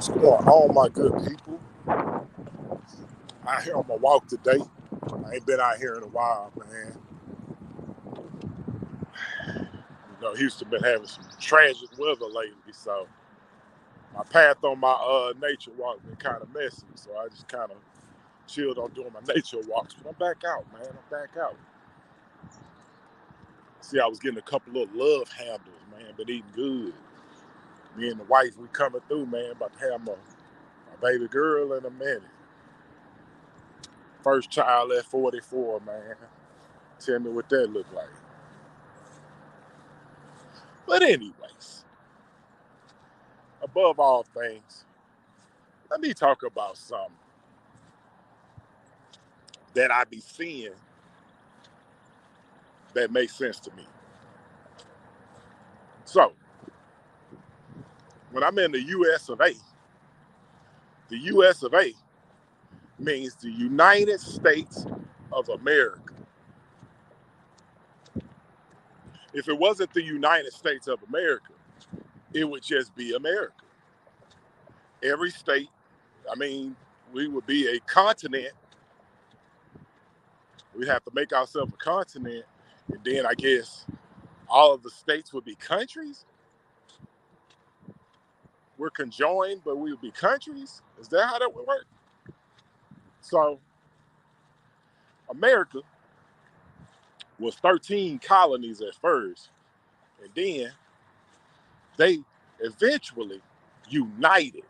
What's going on, my good people? Out here on my walk today. I ain't been out here in a while, man. Houston been having some tragic weather lately, so my path on my nature walk been kind of messy. So I just kind of chilled on doing my nature walks. But I'm back out, man. I'm back out. See, I was getting a couple of love handles, man. Been eating good. Me and the wife, we coming through, man. About to have my baby girl in a minute. First child at 44, man. Tell me what that look like. But anyways, above all things, let me talk about something that I be seeing that makes sense to me. So, when I'm in the US of A, the US of A means the United States of America. If it wasn't the United States of America, it would just be America. Every state, we would be a continent. We'd have to make ourselves a continent, and then I guess all of the states would be countries. We're conjoined, but we would be countries. Is that how that would work? So, America was 13 colonies at first, and then they eventually united.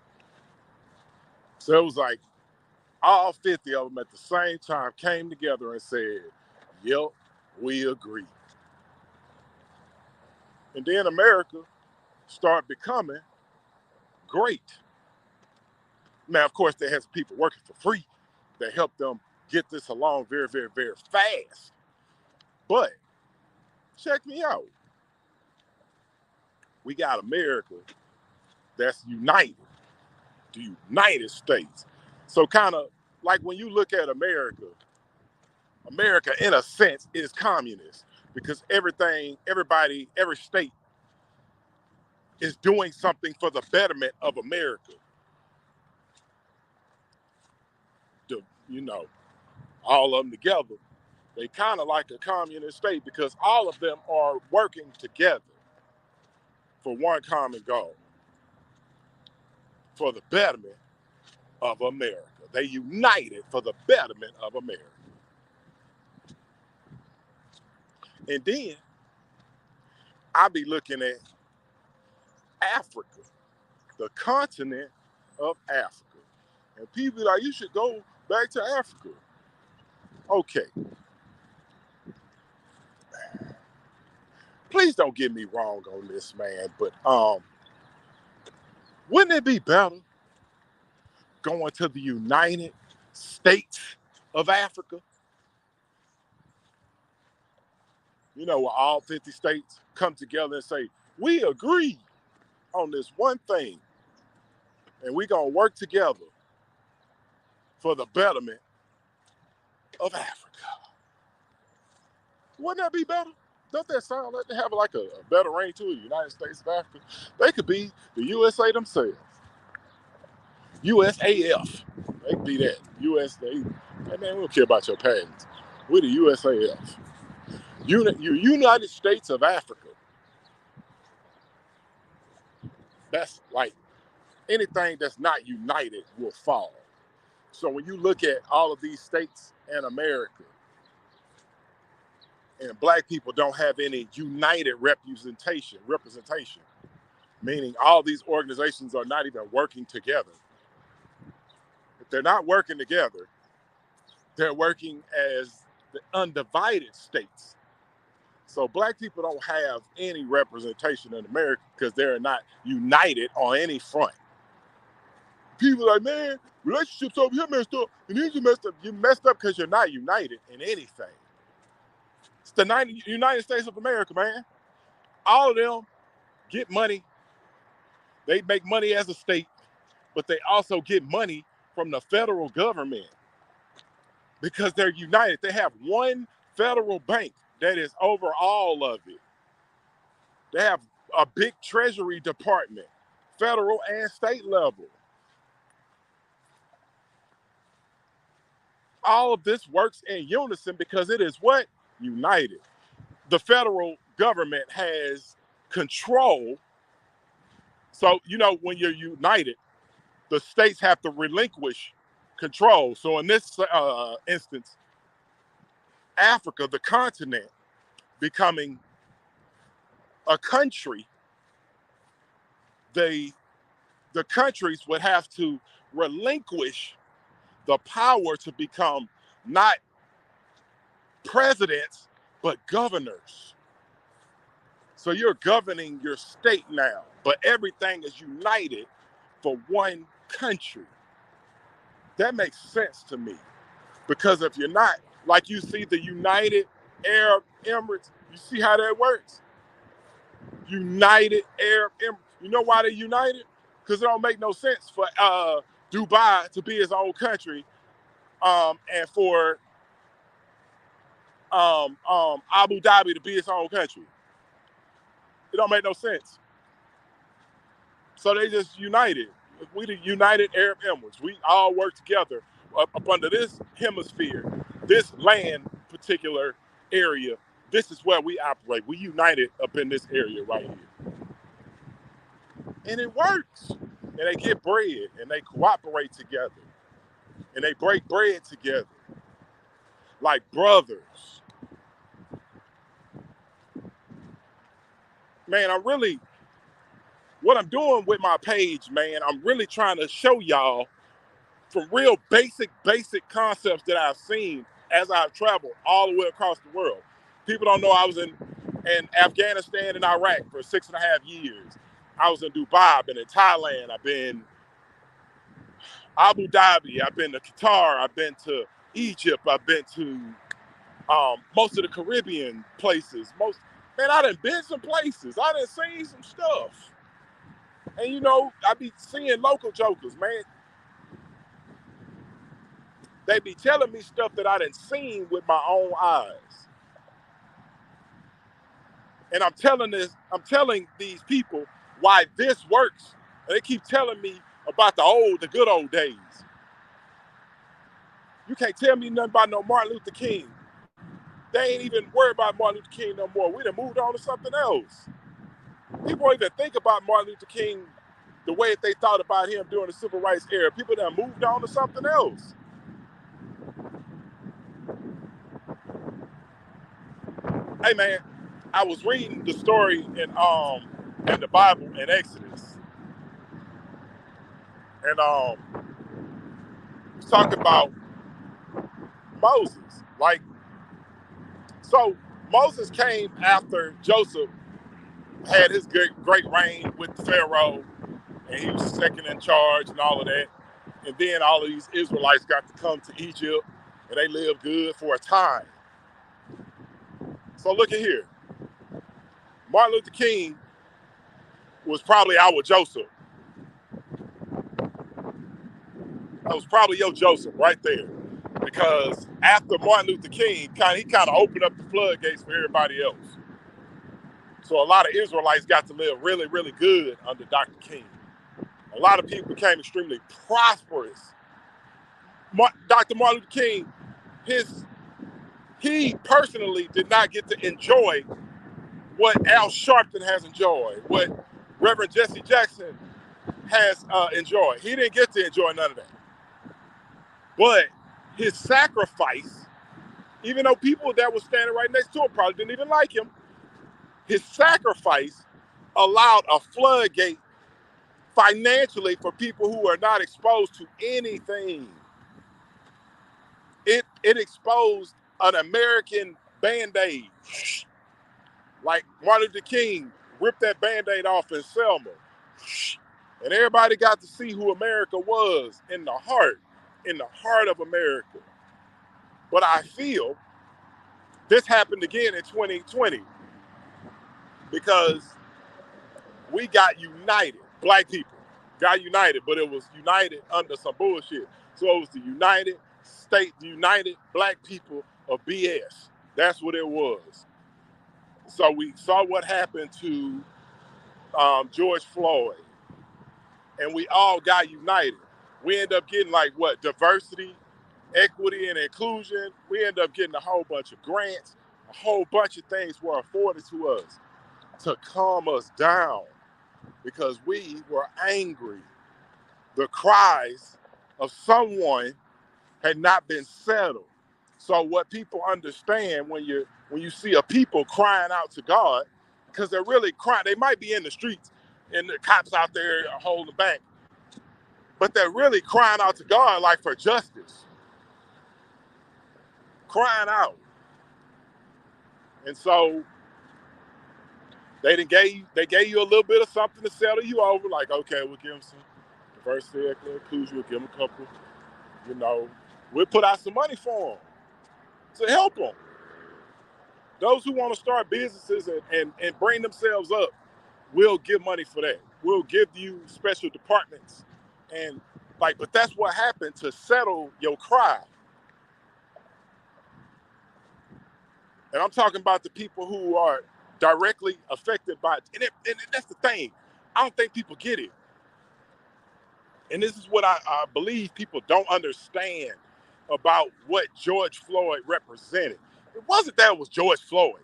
So it was like all 50 of them at the same time came together and said, yep, we agree. And then America started becoming great. Now, of course, they had people working for free that helped them get this along very, very, very fast. But check me out. We got America that's united, the United States. So kind of like when you look at America, America in a sense is communist because everybody, every state is doing something for the betterment of America. You know, all of them together, they kind of like a communist state because all of them are working together for one common goal, for the betterment of America. They united for the betterment of America. And then I be looking at Africa, the continent of Africa. And people be like, you should go back to Africa. Okay. Please don't get me wrong on this, man, but wouldn't it be better going to the United States of Africa? You know, where all 50 states come together and say, we agree on this one thing, and we're going to work together for the betterment of Africa. Wouldn't that be better? Don't that sound like they have like a better ring to it, the United States of Africa? They could be the USA themselves. USAF. They could be that. USA. Hey man, we don't care about your patents. We're the USAF. United States of Africa. That's like anything that's not united will fall. So when you look at all of these states in America, and black people don't have any united representation, meaning all these organizations are not even working together. If they're not working together, they're working as the undivided states. So black people don't have any representation in America because they're not united on any front. People are like, man, relationships over here messed up, and these are messed up. You messed up because you're not united in anything. It's the United States of America, man. All of them get money. They make money as a state, but they also get money from the federal government because they're united. They have one federal bank that is over all of it. They have a big treasury department, federal and state level. All of this works in unison because it is what? United. The federal government has control. So, when you're united, the states have to relinquish control. So in this instance, Africa, the continent, becoming a country, the countries would have to relinquish the power to become not presidents, but governors. So you're governing your state now, but everything is united for one country. That makes sense to me. Because if you're not, like you see the United Arab Emirates, you see how that works? United Arab Emirates. You know why they're united? Because it don't make no sense for Dubai to be its own country, and for Abu Dhabi to be its own country. It don't make no sense. So they just united. We the United Arab Emirates. We all work together up under this hemisphere, this land, particular area. This is where we operate. We united up in this area right here. And it works. And they get bread and they cooperate together. And they break bread together like brothers. Man, what I'm doing with my page, man, I'm really trying to show y'all from real basic concepts that I've seen as I've traveled all the way across the world. People don't know I was in Afghanistan and Iraq for 6.5 years. I was in Dubai, I've been in Thailand, I've been Abu Dhabi, I've been to Qatar, I've been to Egypt, I've been to most of the Caribbean places. I done been some places. I done seen some stuff. And I be seeing local jokers, man. They be telling me stuff that I done seen with my own eyes. And I'm telling these people why this works. And they keep telling me about the good old days. You can't tell me nothing about no Martin Luther King. They ain't even worried about Martin Luther King no more. We done moved on to something else. People don't even think about Martin Luther King the way that they thought about him during the civil rights era. People done moved on to something else. Hey man, I was reading the story in the Bible in Exodus. And it's talking about Moses. So Moses came after Joseph had his great reign with Pharaoh, and he was second in charge and all of that. And then all of these Israelites got to come to Egypt, and they lived good for a time. So look at here. Martin Luther King was probably our Joseph. That was probably your Joseph right there. Because after Martin Luther King, he kind of opened up the floodgates for everybody else. So a lot of Israelites got to live really, really good under Dr. King. A lot of people became extremely prosperous. Dr. Martin Luther King, he personally did not get to enjoy what Al Sharpton has enjoyed, what Reverend Jesse Jackson has enjoyed. He didn't get to enjoy none of that. But his sacrifice, even though people that were standing right next to him probably didn't even like him, his sacrifice allowed a floodgate financially for people who are not exposed to anything. It exposed an American Band-Aid. Like Martin Luther King ripped that Band-Aid off in Selma. And everybody got to see who America was in the heart of America. But I feel this happened again in 2020 because we got united. Black people got united, but it was united under some bullshit. So it was the United Black people of BS. That's what it was. So we saw what happened to George Floyd, and we all got united. We end up getting diversity. equity and inclusion. We end up getting a whole bunch of grants, a whole bunch of things were afforded to us to calm us down because we were angry. The cries of someone had not been settled. So what people understand when you see a people crying out to God, because they're really crying, they might be in the streets and the cops out there holding back, but they're really crying out to God like for justice, crying out. And so they gave you a little bit of something to settle you over, like, okay, we'll give them some diversity, inclusion, we'll give them a couple, you know, we'll put out some money for them to help them. Those who want to start businesses and bring themselves up, we'll give money for that. We'll give you special departments. And like, but that's what happened to settle your cry. And I'm talking about the people who are directly affected by it. And that's the thing. I don't think people get it. And this is what I believe people don't understand about what George Floyd represented. It wasn't that it was George Floyd.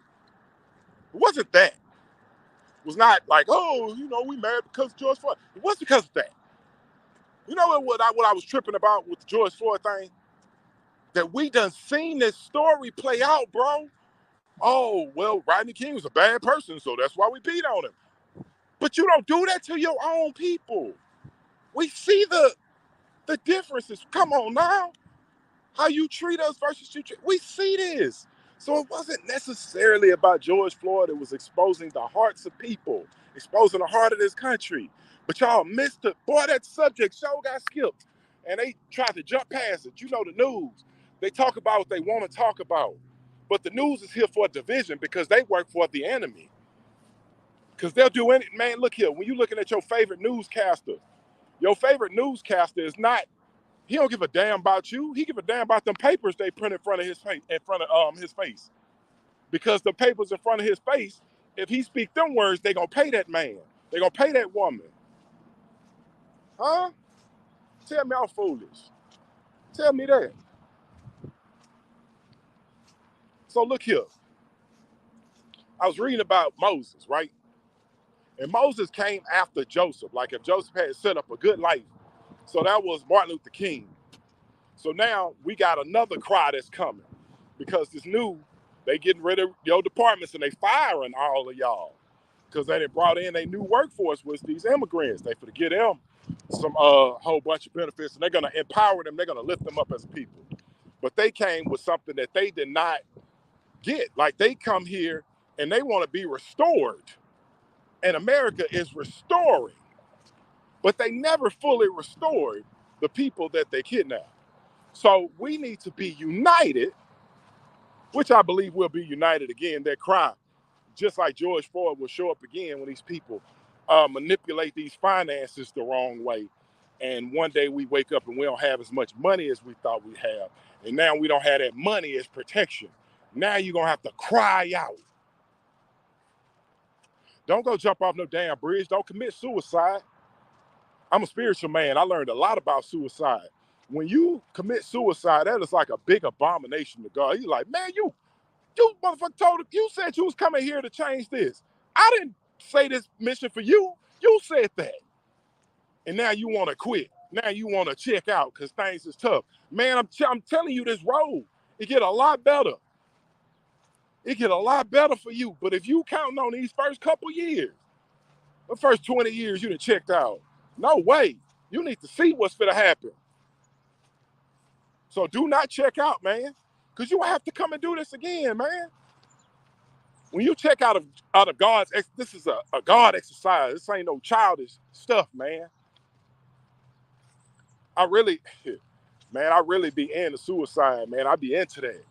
It wasn't that. It was not like, oh, you know, we mad because of George Floyd. It was because of that. You know what I was tripping about with the George Floyd thing? That we done seen this story play out, bro. Oh, well, Rodney King was a bad person, so that's why we beat on him. But you don't do that to your own people. We see the differences. Come on now. How you treat us versus you treat. We see this. So it wasn't necessarily about George Floyd. It was exposing the hearts of people, exposing the heart of this country. But y'all missed it. Boy, that subject show got skipped. And they tried to jump past it. You know the news. They talk about what they want to talk about. But the news is here for a division because they work for the enemy. Because they'll do any, man, look here. When you're looking at your favorite newscaster is not, he don't give a damn about you. He give a damn about them papers they print in front of his face, his face. Because the papers in front of his face, if he speak them words, they gonna pay that man. They gonna pay that woman. Huh? Tell me I'm foolish. Tell me that. So look here. I was reading about Moses, right? And Moses came after Joseph. Like if Joseph had set up a good life. So that was Martin Luther King. So now we got another cry that's coming because this new, they getting rid of your departments and they firing all of y'all because they done brought in a new workforce with these immigrants. They for to get them some whole bunch of benefits and they're gonna empower them. They're gonna lift them up as people. But they came with something that they did not get. Like they come here and they want to be restored, and America is restoring, but they never fully restored the people that they kidnapped. So we need to be united, which I believe will be united again. That crime, just like George Floyd will show up again when these people manipulate these finances the wrong way. And one day we wake up and we don't have as much money as we thought we have. And now we don't have that money as protection. Now you're going to have to cry out. Don't go jump off no damn bridge. Don't commit suicide. I'm a spiritual man. I learned a lot about suicide. When you commit suicide, that is like a big abomination to God. He's like, man, you motherfucker told him, you said you was coming here to change this. I didn't say this mission for you. You said that. And now you want to quit. Now you want to check out because things is tough. Man, I'm telling you this road, it get a lot better. It get a lot better for you. But if you counting on these first couple years, the first 20 years you done checked out, no way. You need to see what's going to happen. So do not check out, man, because you will have to come and do this again, man. When you check out of God's, this is a God exercise. This ain't no childish stuff, man. I really be into suicide, man. I be into that.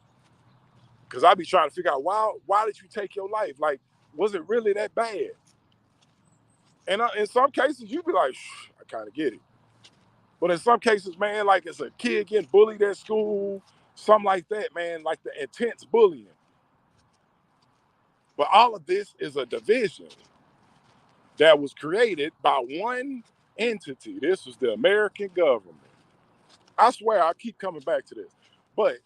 Because I be trying to figure out, why did you take your life? Like, was it really that bad? And in some cases, you be like, I kind of get it. But in some cases, man, like it's a kid getting bullied at school, something like that, man, like the intense bullying. But all of this is a division that was created by one entity. This was the American government. I swear, I keep coming back to this. But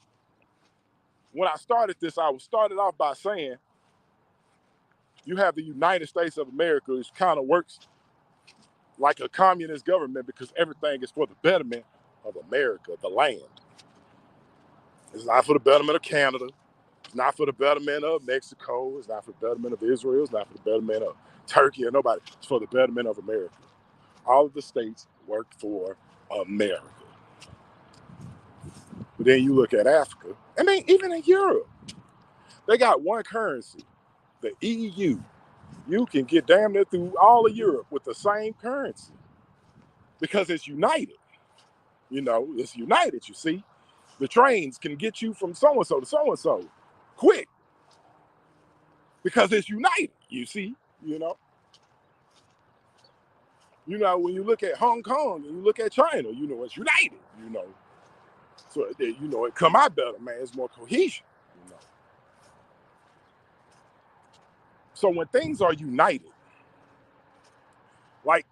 when I started this, I started off by saying you have the United States of America, which kind of works like a communist government because everything is for the betterment of America, the land. It's not for the betterment of Canada. It's not for the betterment of Mexico. It's not for the betterment of Israel. It's not for the betterment of Turkey or nobody. It's for the betterment of America. All of the states work for America. But then you look at Africa, I mean, even in Europe, they got one currency, the EU. You can get damn near through all of Europe with the same currency because it's united. You know, it's united, you see. The trains can get you from so-and-so to so-and-so quick because it's united, you see, you know. You know, when you look at Hong Kong and you look at China, you know, it's united, you know. So, you know, it come out better, man. It's more cohesion, you know. So when things are united, like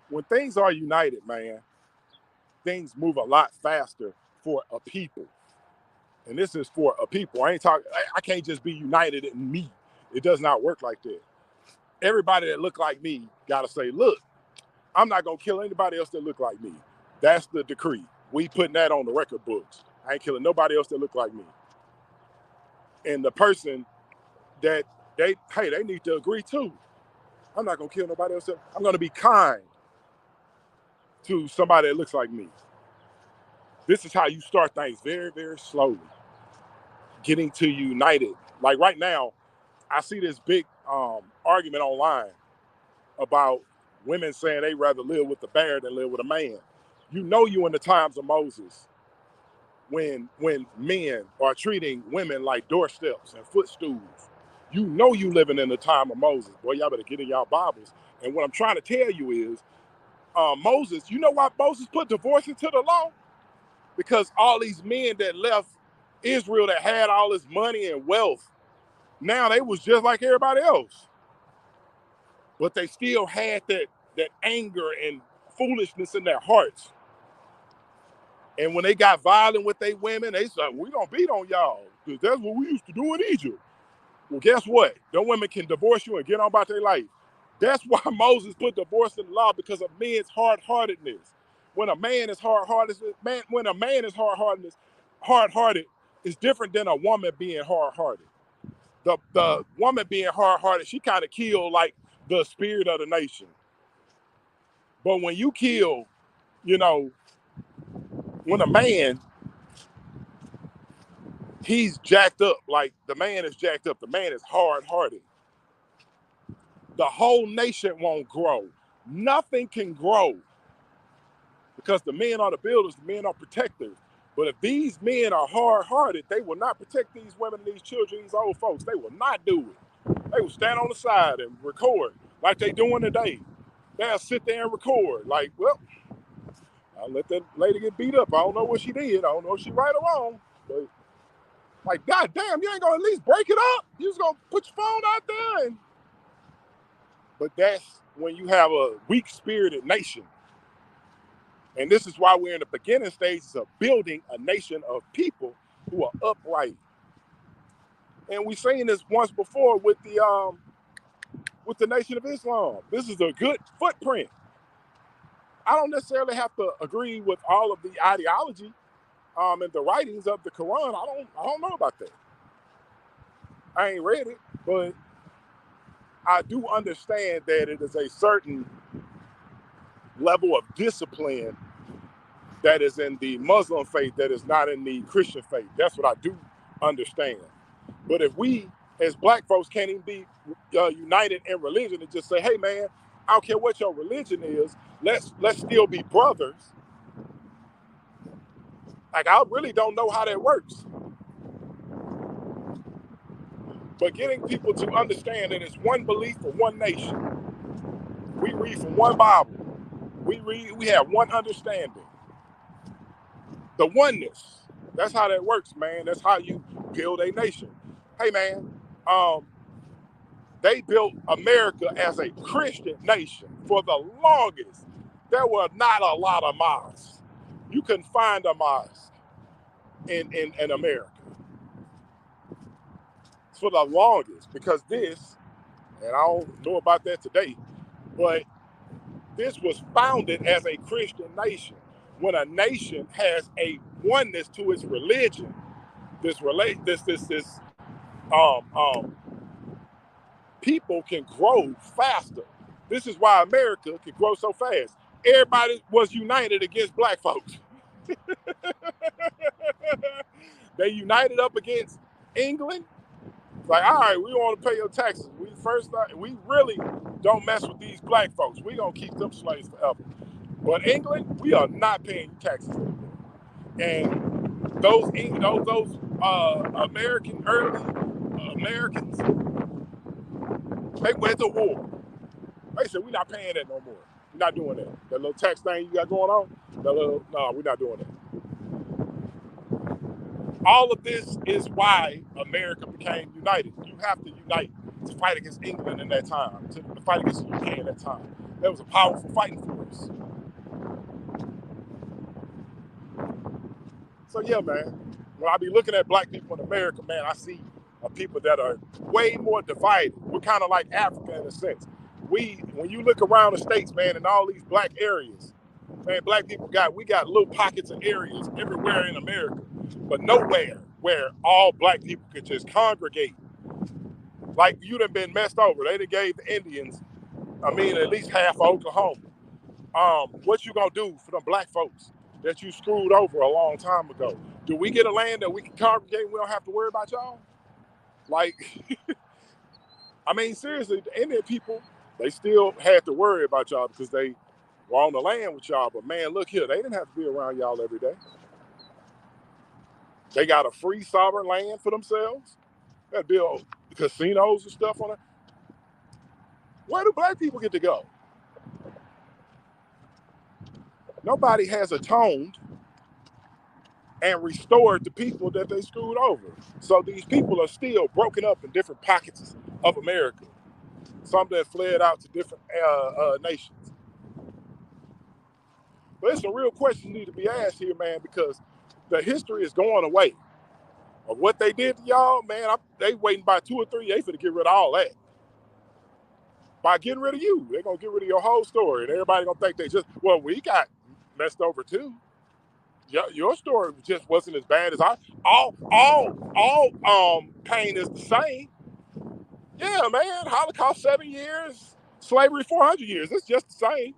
when things are united, man, things move a lot faster for a people. And this is for a people. I ain't talking, I can't just be united in me. It does not work like that. Everybody that look like me gotta say, look, I'm not gonna kill anybody else that look like me. That's the decree. We putting that on the record books. I ain't killing nobody else that look like me. And the person that they need to agree too. I'm not gonna kill nobody else. I'm gonna be kind to somebody that looks like me. This is how you start things very, very slowly. Getting to united. Like right now, I see this big argument online about women saying they rather live with the bear than live with a man. You know you in the times of Moses when men are treating women like doorsteps and footstools. You know you living in the time of Moses. Boy, y'all better get in y'all Bibles. And what I'm trying to tell you is, Moses, you know why Moses put divorce into the law? Because all these men that left Israel that had all this money and wealth, now they was just like everybody else. But they still had that anger and foolishness in their hearts. And when they got violent with their women, they said, we don't beat on y'all, because that's what we used to do in Egypt. Well, guess what? Them women can divorce you and get on about their life. That's why Moses put divorce in the law, because of men's hard-heartedness. When a man is hard-hearted, hard-hearted, it's different than a woman being hard-hearted. The woman being hard-hearted, she kind of killed like the spirit of the nation. But when you kill, you know, when a man, he's jacked up, like the man is jacked up, the man is hard-hearted, the whole nation won't grow. Nothing can grow because the men are the builders, the men are protectors. But if these men are hard-hearted, they will not protect these women and these children, these old folks. They will not do it. They will stand on the side and record like they doing today. They'll sit there and record like, well, I'll let that lady get beat up. I don't know what she did. I don't know if she right or wrong. But like, God damn, you ain't gonna at least break it up? You just gonna put your phone out there? But that's when you have a weak-spirited nation. And this is why we're in the beginning stages of building a nation of people who are upright. And we've seen this once before with the Nation of Islam. This is a good footprint. I don't necessarily have to agree with all of the ideology and the writings of the Quran. I don't know about that. I ain't read it, but I do understand that it is a certain level of discipline that is in the Muslim faith that is not in the Christian faith. That's what I do understand. But if we as black folks can't even be united in religion and just say, hey man, I don't care what your religion is, let's still be brothers. Like, I really don't know how that works. But getting people to understand that it's one belief for one nation. We read from one Bible. We have one understanding. The oneness. That's how that works, man. That's how you build a nation. Hey man, they built America as a Christian nation for the longest. There were not a lot of mosques. You couldn't find a mosque in America for the longest because this, and I don't know about that today, but this was founded as a Christian nation. When a nation has a oneness to its religion, this people can grow faster. This is why America can grow so fast. Everybody was united against black folks. They united up against England. Like, all right, we want to pay your taxes. We really don't mess with these black folks. We gonna keep them slaves forever. But England, we are not paying taxes anymore. And those American early Americans, they went to war. They said, we're not paying that no more. We're not doing that. That little tax thing you got going on, no, we're not doing that. All of this is why America became united. You have to unite to fight against England in that time, to fight against the UK in that time. That was a powerful fighting force. So yeah, man, when I be looking at black people in America, man, I see people that are way more divided. We're kind of like Africa in a sense. When you look around the states, man, in all these black areas, man, black people we got little pockets of areas everywhere in America, but nowhere where all black people could just congregate. Like you done been messed over. They done gave the Indians, at least half of Oklahoma. What you gonna do for them black folks that you screwed over a long time ago? Do we get a land that we can congregate and we don't have to worry about y'all? Like, seriously, the Indian people, they still had to worry about y'all because they were on the land with y'all. But man, look here, they didn't have to be around y'all every day. They got a free sovereign land for themselves. They build casinos and stuff on it. Where do black people get to go? Nobody has atoned and restored the people that they screwed over. So these people are still broken up in different pockets of America. Some that fled out to different nations. But there's some real questions need to be asked here, man, because the history is going away. Of what they did to y'all, man, they waiting by 2 or 3 days for to get rid of all that. By getting rid of you, they're gonna get rid of your whole story, and everybody gonna think we got messed over too. Your story just wasn't as bad as all pain is the same. Yeah, man, Holocaust 7 years, slavery 400 years. It's just the same.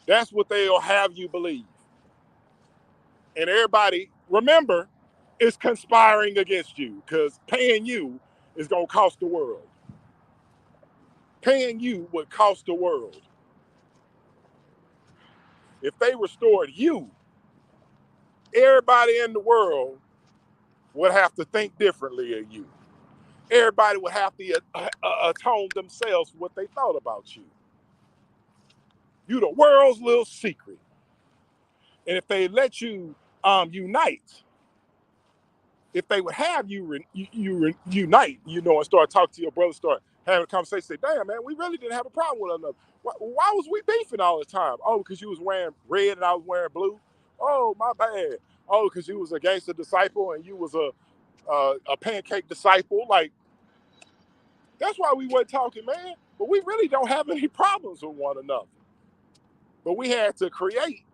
That's what they'll have you believe. And everybody, remember, is conspiring against you because paying you is gonna cost the world. Paying you would cost the world. If they restored you, everybody in the world would have to think differently of you. Everybody would have to atone themselves for what they thought about you. You the world's little secret. And if they let you unite, if they would have you unite, and start talking to your brother, start having a conversation, say, damn, man, we really didn't have a problem with another. Why was we beefing all the time? Oh, because you was wearing red and I was wearing blue? Oh, my bad. Oh, because you was a gangster disciple and you was a pancake disciple. Like, that's why we weren't talking, man. But we really don't have any problems with one another. But we had to create,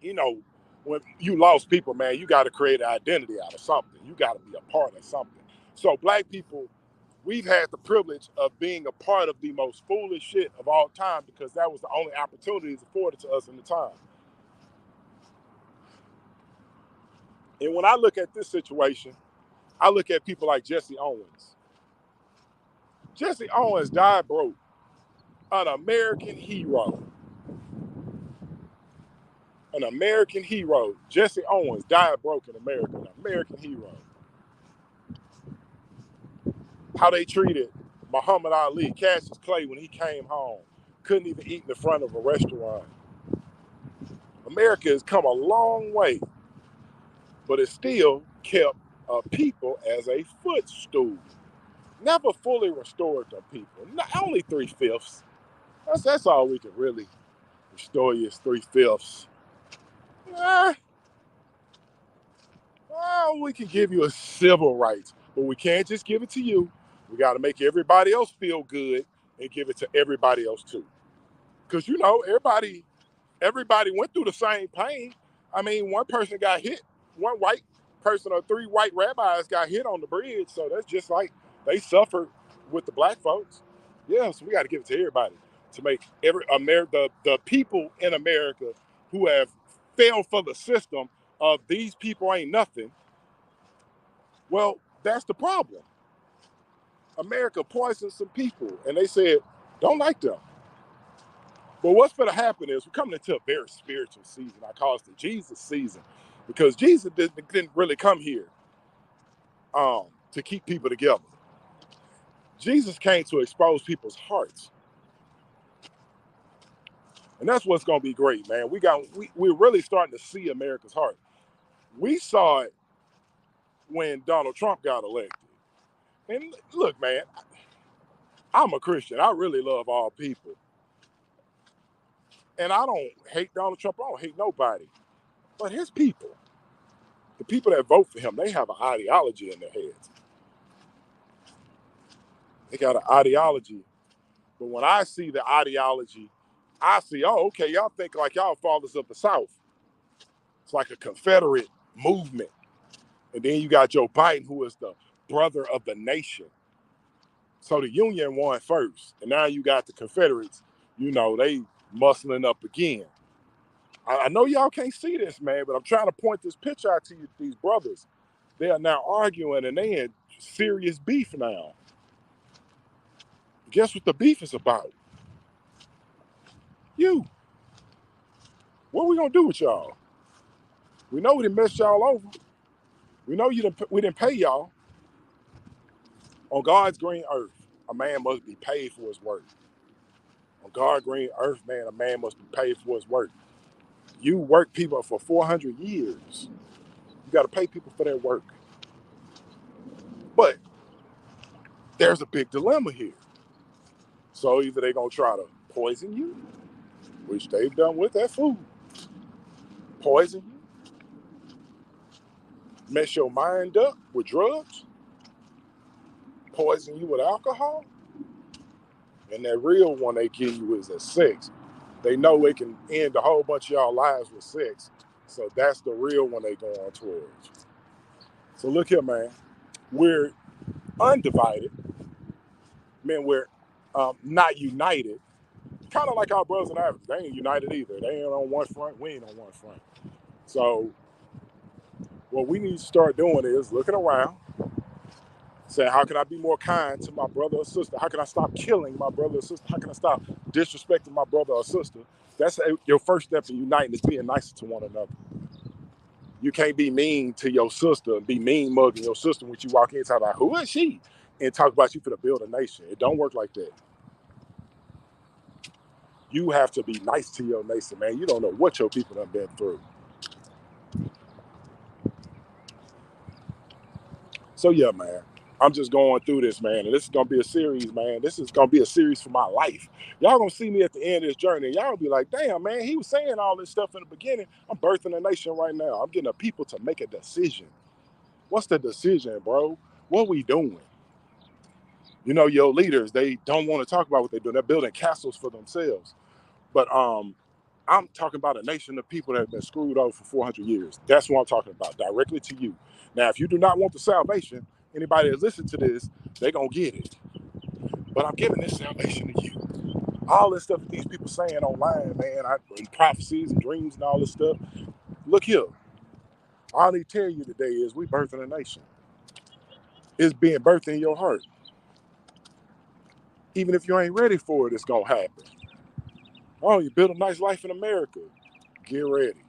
when you lost people, man, you got to create an identity out of something. You got to be a part of something. So black people, we've had the privilege of being a part of the most foolish shit of all time because that was the only opportunities afforded to us in the time. And when I look at this situation, I look at people like Jesse Owens. Jesse Owens died broke, an American hero. An American hero. Jesse Owens died broke in America, an American hero. How they treated Muhammad Ali, Cassius Clay, when he came home, couldn't even eat in the front of a restaurant. America has come a long way, but it still kept people as a footstool. Never fully restored the people. Only 3/5. That's all we can really Restore you 3/5. Eh, well, we can give you a civil rights, but we can't just give it to you. We got to make everybody else feel good and give it to everybody else too. Because you know, everybody went through the same pain. I mean, one person got hit, one white person or 3 white rabbis got hit on the bridge. So that's just like they suffered with the black folks. Yeah, so we got to give it to everybody to make every America, the people in America who have failed for the system of these people ain't nothing. Well, that's the problem. America poisoned some people, and they said don't like them. But what's going to happen is we're coming into a very spiritual season. I call it the Jesus season, because Jesus didn't really come here to keep people together. Jesus came to expose people's hearts, and that's what's going to be great, man. We're really starting to see America's heart. We saw it when Donald Trump got elected. And look, man, I'm a Christian. I really love all people, and I don't hate Donald Trump. I don't hate nobody, but his people. The people that vote for him, they have an ideology in their heads. They got an ideology. But when I see the ideology, I see, oh, okay, y'all think like y'all fathers of the South. It's like a Confederate movement. And then you got Joe Biden, who is the brother of the nation. So the Union won first. And now you got the Confederates, they muscling up again. I know y'all can't see this, man, but I'm trying to point this picture out to you, these brothers. They are now arguing, and they in serious beef now. Guess what the beef is about? You. What we gonna do with y'all? We know we didn't mess y'all over. We know we didn't pay y'all. On God's green earth, a man must be paid for his work. On God's green earth, man, a man must be paid for his work. You work people for 400 years. You got to pay people for their work. But there's a big dilemma here. So either they're going to try to poison you, which they've done with that food, poison you, mess your mind up with drugs, poison you with alcohol, and that real one they give you is a sex. They know it can end a whole bunch of y'all lives with sex. So that's the real one they going towards. So look here, man. We're undivided. Man, we're not united. Kind of like our brothers in Africa. They ain't united either. They ain't on one front. We ain't on one front. So what we need to start doing is looking around, saying, how can I be more kind to my brother or sister? How can I stop killing my brother or sister? How can I stop disrespecting my brother or sister? That's your first step in uniting, is being nicer to one another. You can't be mean to your sister and be mean mugging your sister when you walk in, talk about who is she, and talk about you for the build a nation. It don't work like that. You have to be nice to your nation, man. You don't know what your people have been through. So yeah, man. I'm just going through this, man, and this is gonna be a series, man. This is gonna be a series for my life. Y'all gonna see me at the end of this journey. Y'all gonna be like, damn, man, he was saying all this stuff in the beginning. I'm birthing a nation right now. I'm getting the people to make a decision. What's the decision, bro? What we doing? Your leaders, they don't want to talk about what they're doing. They're building castles for themselves. But I'm talking about a nation of people that have been screwed over for 400 years. That's what I'm talking about, directly to you. Now, if you do not want the salvation, anybody that listens to this, they're going to get it. But I'm giving this salvation to you. All this stuff that these people saying online, man, and prophecies and dreams and all this stuff. Look here. All I need to tell you today is we birthing a nation. It's being birthed in your heart. Even if you ain't ready for it, it's going to happen. Oh, you build a nice life in America. Get ready.